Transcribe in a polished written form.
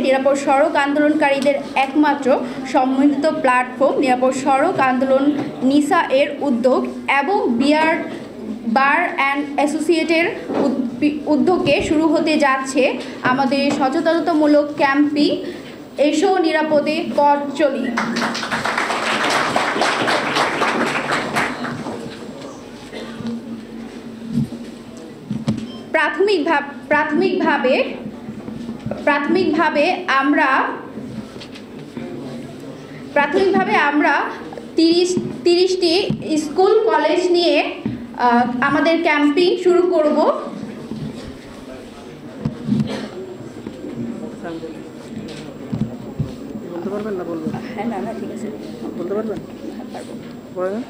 নিরাপদ সড়ক আন্দোলনকারীদের একমাত্র সম্মিলিত প্ল্যাটফর্ম নিরাপদ সড়ক আন্দোলন নিসা এর উদ্যোগ এবং বার অ্যান্ড অ্যাসোসিয়েটের উদ্যোগে শুরু হতে যাচ্ছে আমাদের সচেতনতামূলক ক্যাম্পেইন এসো নিরাপদে পথ চলি। প্রাথমিকভাবে আমরা 30টি স্কুল কলেজ নিয়ে আমাদের ক্যাম্পেইন শুরু করব। বলতে পারবেন না? বলবেন? হ্যাঁ, না ঠিক আছে, বলতে পারবেন? পারবো। বলেন।